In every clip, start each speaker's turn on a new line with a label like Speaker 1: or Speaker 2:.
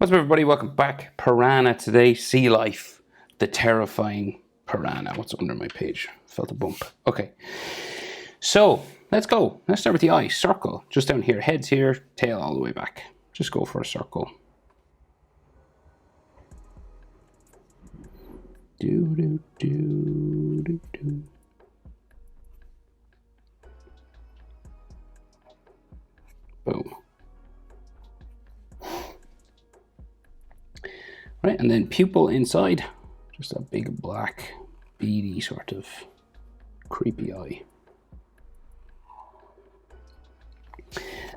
Speaker 1: What's up, everybody? Welcome back. Piranha today. Sea life. The terrifying piranha. What's under my page? Felt a bump. Okay. So, let's go. Let's start with the eye. Circle. Just down here. Head's here. Tail all the way back. Just go for a circle. Do, do, do, do, do. Boom. Right, and then pupil inside, just a big black, beady sort of creepy eye.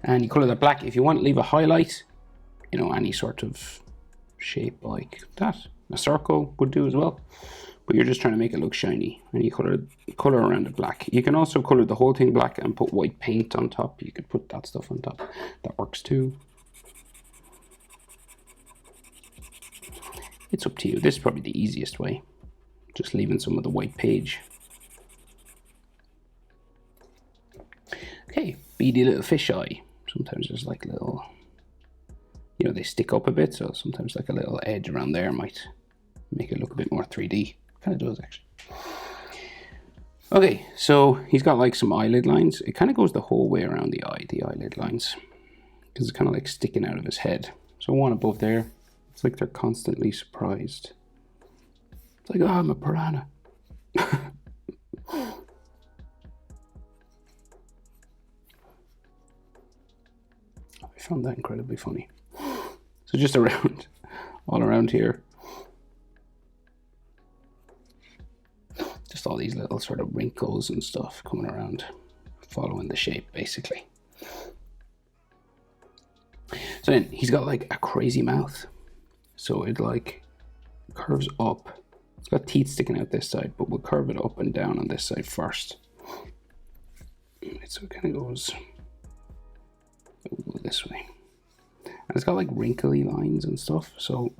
Speaker 1: And you colour that black. If you want to leave a highlight, you know, any sort of shape like that. A circle would do as well. But you're just trying to make it look shiny. And you colour around it black. You can also colour the whole thing black and put white paint on top. You could put that stuff on top. That works too. It's up to you. This is probably the easiest way. Just leaving some of the white page. Okay, beady little fish eye. Sometimes there's like little, you know, they stick up a bit, so sometimes like a little edge around there might make it look a bit more 3D. Kind of does, actually. Okay, so he's got like some eyelid lines. It kind of goes the whole way around the eye, the eyelid lines, because it's kind of like sticking out of his head. So one above there. It's like they're constantly surprised. It's like, oh, I'm a piranha. I found that incredibly funny. So just around, all around here. Just all these little sort of wrinkles and stuff coming around, following the shape, basically. So then he's got like a crazy mouth. So it like curves up. It's got teeth sticking out this side, but we'll curve it up and down on this side first. So it kind of goes, we'll go this way. And it's got like wrinkly lines and stuff. So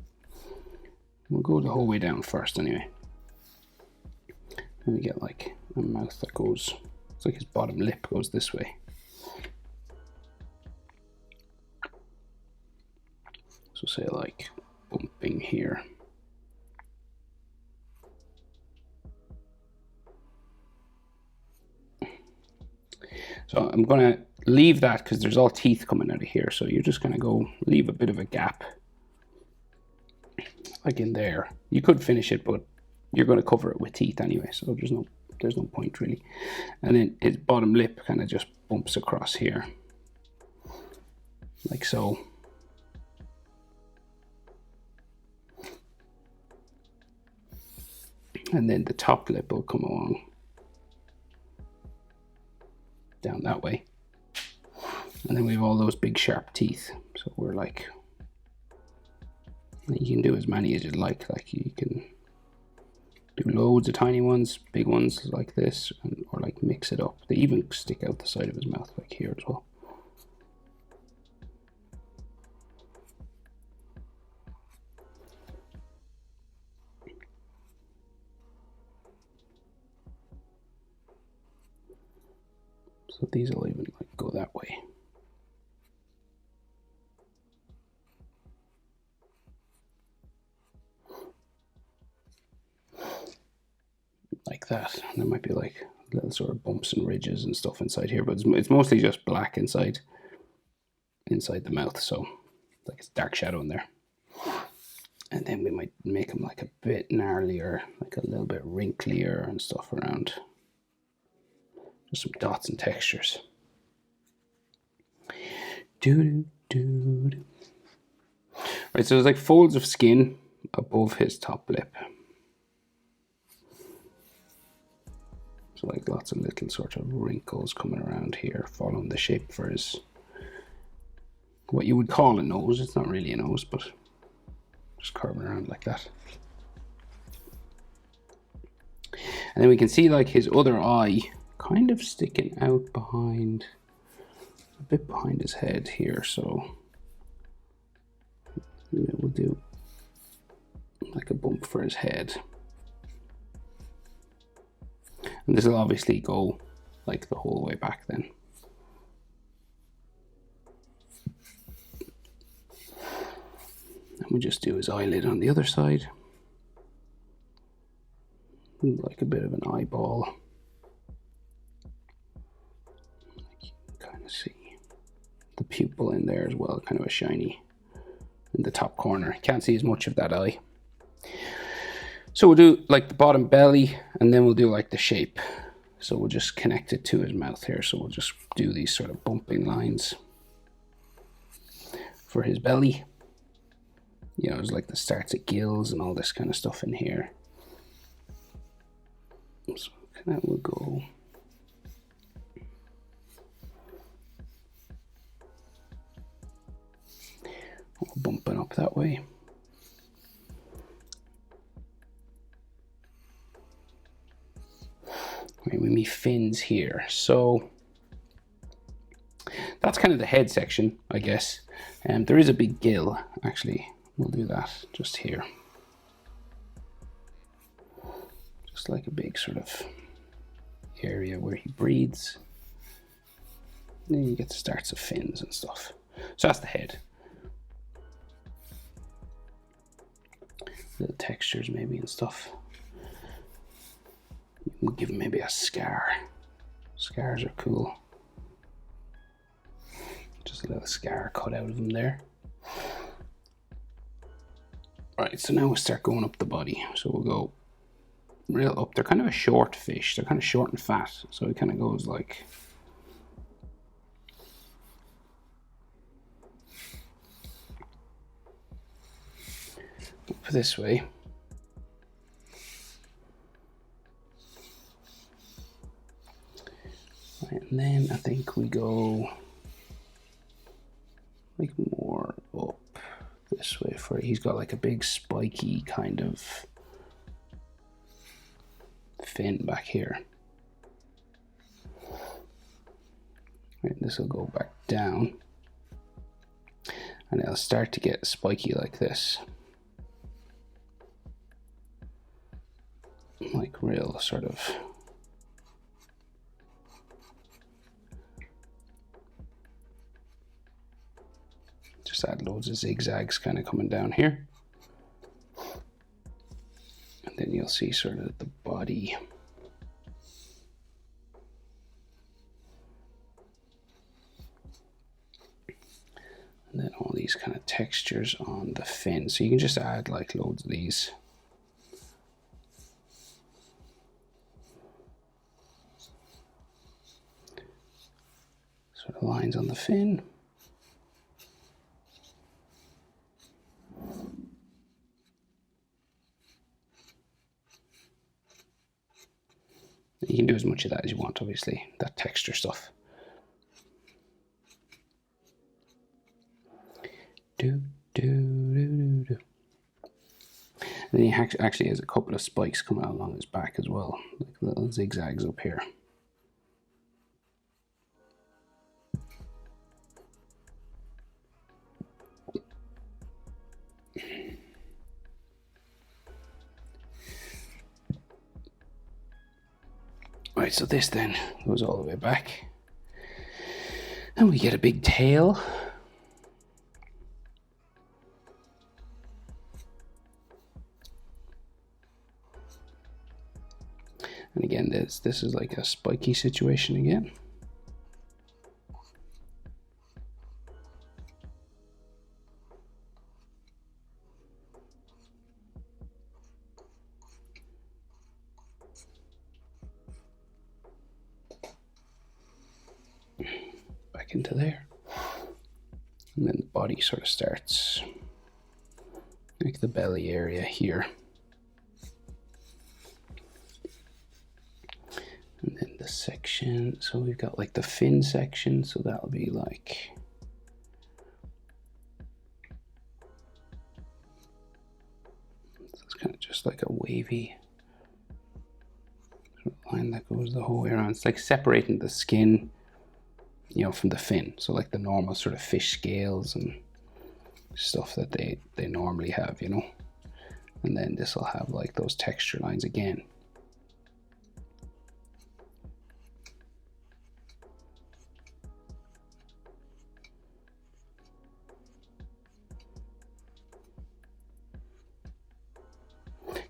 Speaker 1: we'll go the whole way down first anyway. And we get like a mouth that goes, it's like his bottom lip goes this way. So say like bumping here. So I'm gonna leave that because there's all teeth coming out of here. So you're just gonna go leave a bit of a gap, like in there. You could finish it, but you're gonna cover it with teeth anyway. So there's no point really. And then his bottom lip kind of just bumps across here, like so. And then the top lip will come along down that way. And then we have all those big sharp teeth. So we're like, you can do as many as you'd like. Like you can do loads of tiny ones, big ones like this, or like mix it up. They even stick out the side of his mouth like here as well. So these will even like go that way. Like that. And there might be like little sort of bumps and ridges and stuff inside here, but it's mostly just black inside the mouth. So like it's dark shadow in there. And then we might make them like a bit gnarlier, like a little bit wrinklier and stuff around. Just some dots and textures. Right, so there's like folds of skin above his top lip. So like lots of little sort of wrinkles coming around here, following the shape for his, what you would call a nose. It's not really a nose, but just curving around like that. And then we can see like his other eye kind of sticking out behind, a bit behind his head here. So we'll do like a bump for his head. And this will obviously go like the whole way back then. we just do his eyelid on the other side. Like a bit of an eyeball. You can kind of see the pupil in there as well, kind of a shiny in the top corner. Can't see as much of that eye. So we'll do like the bottom belly, and then we'll do like the shape. So we'll just connect it to his mouth here. So we'll just do these sort of bumping lines for his belly. You know, it's like the starts at gills and all this kind of stuff in here. So that will go. Bumping up that way. Right, with me fins here. So that's kind of the head section, I guess. And there is a big gill, actually. We'll do that just here. Just like a big sort of area where he breathes. And then you get the starts of fins and stuff. So that's the head. Little textures maybe and stuff. We'll give him maybe a scar. Scars are cool. Just a little scar cut out of him there. Right, so now we'll start going up the body. So we'll go real up. They're kind of a short fish. They're kind of short and fat. So it kind of goes like up this way. Right, and then I think we go like more up this way for he's got like a big spiky kind of fin back here. Right, this will go back down and it'll start to get spiky like this. Like real sort of just add loads of zigzags kind of coming down here. And then you'll see sort of the body. And then all these kind of textures on the fin. So you can just add like loads of these. Sort of lines on the fin. You can do as much of that as you want, obviously, that texture stuff. And then he actually has a couple of spikes coming out along his back as well, like little zigzags up here. Right, so this then goes all the way back. And we get a big tail. And again, this is like a spiky situation again. Back into there. And then the body sort of starts like the belly area here. And then the section, so we've got like the fin section, so that'll be like it's kind of just like a wavy sort of line that goes the whole way around. It's like separating the skin, you know, from the fin. So like the normal sort of fish scales and stuff that they normally have, you know. And then this will have like those texture lines again.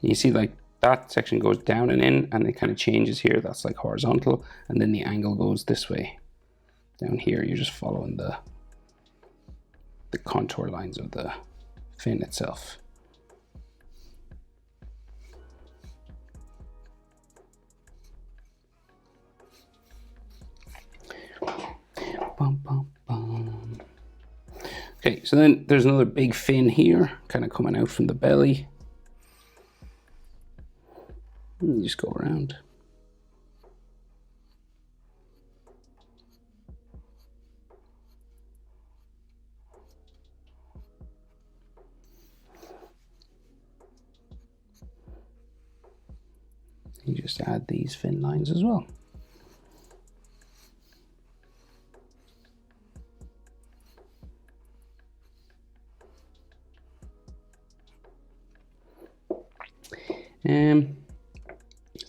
Speaker 1: You see like that section goes down and in, and it kind of changes here. That's like horizontal, and then the angle goes this way. Down here, you're just following the contour lines of the fin itself. Bum, bum, bum. Okay, so then there's another big fin here, kind of coming out from the belly. And you just go around. You just add these fin lines as well.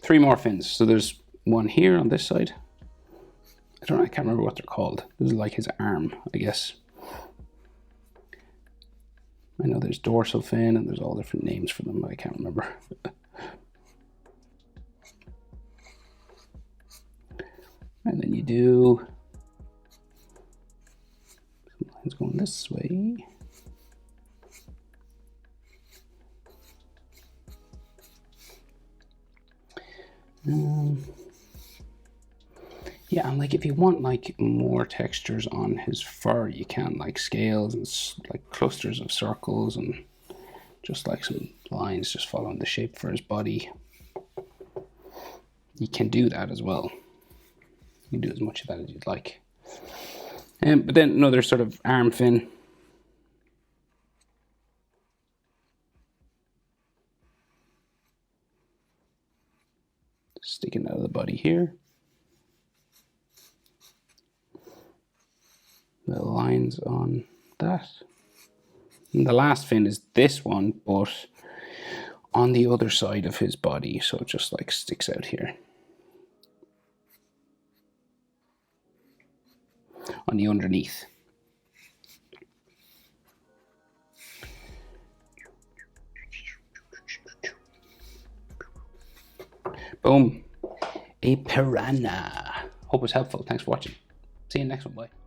Speaker 1: Three more fins. So there's one here on this side. I can't remember what they're called. This is like his arm, I guess. I know there's dorsal fin and there's all different names for them, but I can't remember. And then you do some lines going this way. Yeah, and like if you want like more textures on his fur, you can, like scales and like clusters of circles and just like some lines just following the shape for his body. You can do that as well. You can do as much of that as you'd like. But then another sort of arm fin. Sticking out of the body here. The lines on that. And the last fin is this one, but on the other side of his body, so it just like sticks out here. On the underneath. Boom. A piranha. Hope it's helpful. Thanks for watching. See you in the next one. Bye.